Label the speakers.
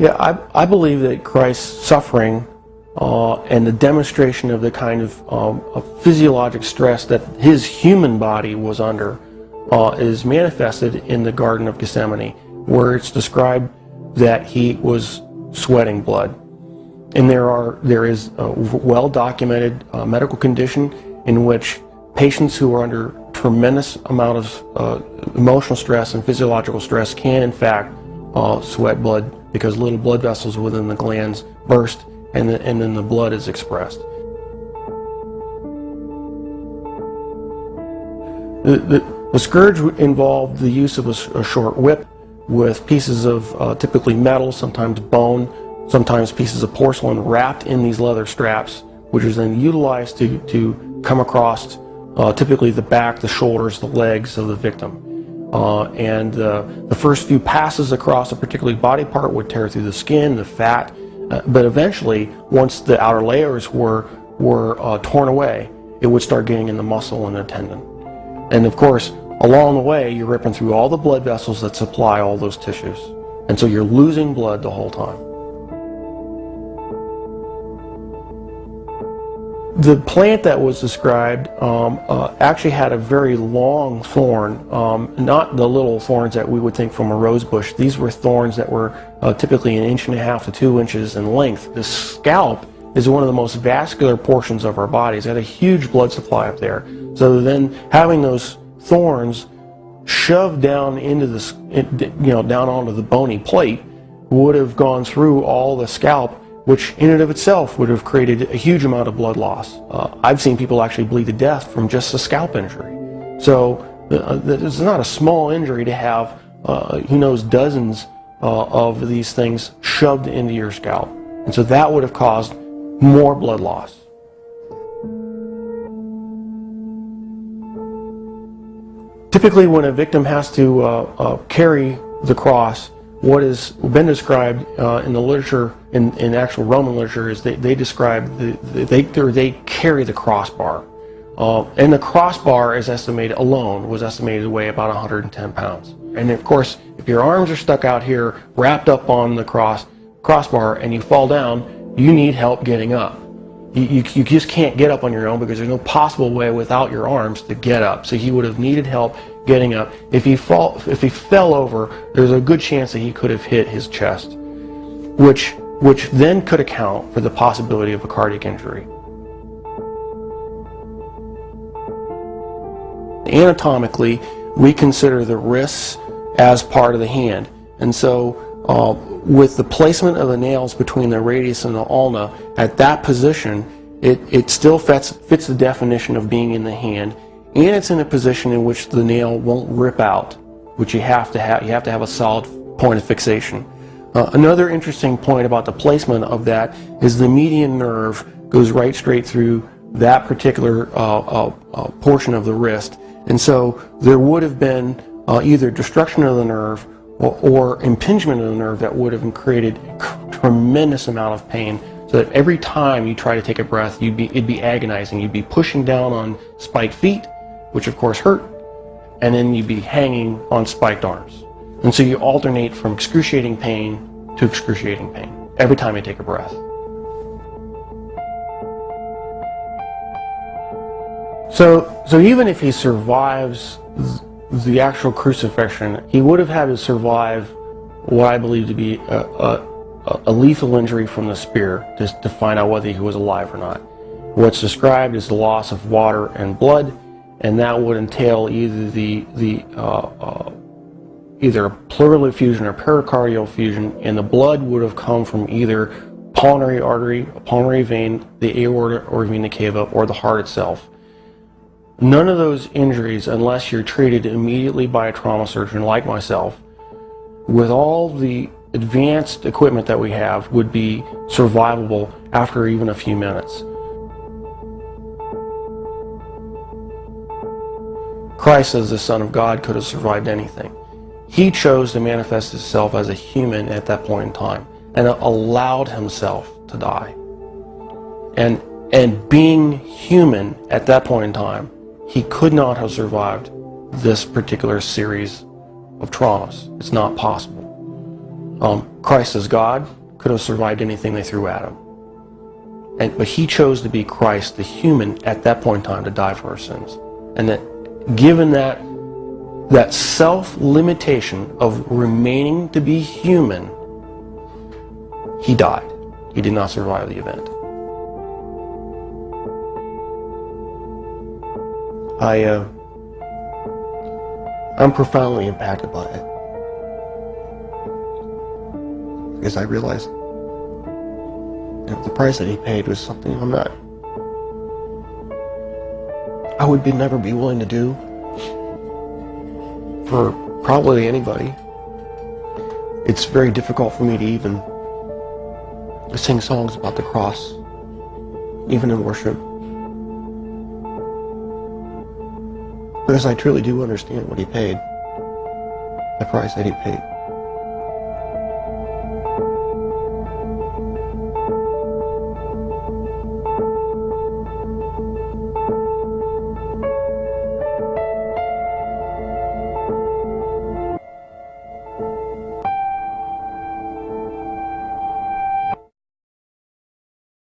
Speaker 1: Yeah, I believe that Christ's suffering and the demonstration of the kind of physiologic stress that his human body was under is manifested in the Garden of Gethsemane, where it's described that he was sweating blood. And there is a well-documented medical condition in which patients who are under tremendous amount of emotional stress and physiological stress can in fact sweat blood, because little blood vessels within the glands burst and then the blood is expressed. The scourge involved the use of a short whip with pieces of typically metal, sometimes bone, sometimes pieces of porcelain wrapped in these leather straps, which is then utilized to come across typically the back, the shoulders, the legs of the victim. The first few passes across a particular body part would tear through the skin, the fat, but eventually, once the outer layers were torn away, it would start getting in the muscle and the tendon. And of course, along the way, you're ripping through all the blood vessels that supply all those tissues. And so you're losing blood the whole time. The plant that was described actually had a very long thorn, not the little thorns that we would think from a rose bush. These were thorns that were typically 1.5 inches to 2 inches in length. The scalp is one of the most vascular portions of our bodies. It had a huge blood supply up there. So then having those thorns shoved down into down onto the bony plate would have gone through all the scalp, which in and of itself would have created a huge amount of blood loss. I've seen people actually bleed to death from just a scalp injury. So it's not a small injury to have, who knows, dozens of these things shoved into your scalp. And so that would have caused more blood loss. Typically when a victim has to carry the cross, what has been described in the literature, in actual Roman literature, is they describe they carry the crossbar, and the crossbar is estimated alone was estimated to weigh about 110 pounds. And of course, if your arms are stuck out here, wrapped up on the crossbar, and you fall down, you need help getting up. You just can't get up on your own, because there's no possible way without your arms to get up. So he would have needed help getting up. If he fell over, there's a good chance that he could have hit his chest, which then could account for the possibility of a cardiac injury. Anatomically, we consider the wrists as part of the hand, and so with the placement of the nails between the radius and the ulna at that position, it still fits the definition of being in the hand, and it's in a position in which the nail won't rip out, which you have to have a solid point of fixation. Another interesting point about the placement of that is the median nerve goes right straight through that particular portion of the wrist, and so there would have been either destruction of the nerve or impingement of the nerve that would have created a tremendous amount of pain, so that every time you try to take a breath, it'd be agonizing. You'd be pushing down on spiked feet, which of course hurt, and then you'd be hanging on spiked arms. And so you alternate from excruciating pain to excruciating pain every time you take a breath. So even if he survives the actual crucifixion, he would have had to survive what I believe to be a lethal injury from the spear, just to find out whether he was alive or not. What's described is the loss of water and blood, and that would entail either a pleural effusion or pericardial effusion, and the blood would have come from either pulmonary artery, a pulmonary vein, the aorta or vena cava, or the heart itself. None of those injuries, unless you're treated immediately by a trauma surgeon like myself, with all the advanced equipment that we have, would be survivable after even a few minutes. Christ, as the Son of God, could have survived anything. He chose to manifest himself as a human at that point in time, and allowed himself to die. And being human at that point in time, he could not have survived this particular series of traumas. It's not possible. Christ as God could have survived anything they threw at him. But he chose to be Christ, the human, at that point in time to die for our sins. And that given that self-limitation of remaining to be human, he died. He did not survive the event. I'm profoundly impacted by it. Because I realized the price that he paid was something I would never be willing to do for probably anybody. It's very difficult for me to even sing songs about the cross, even in worship. Because I truly do understand what he paid, the price that he paid.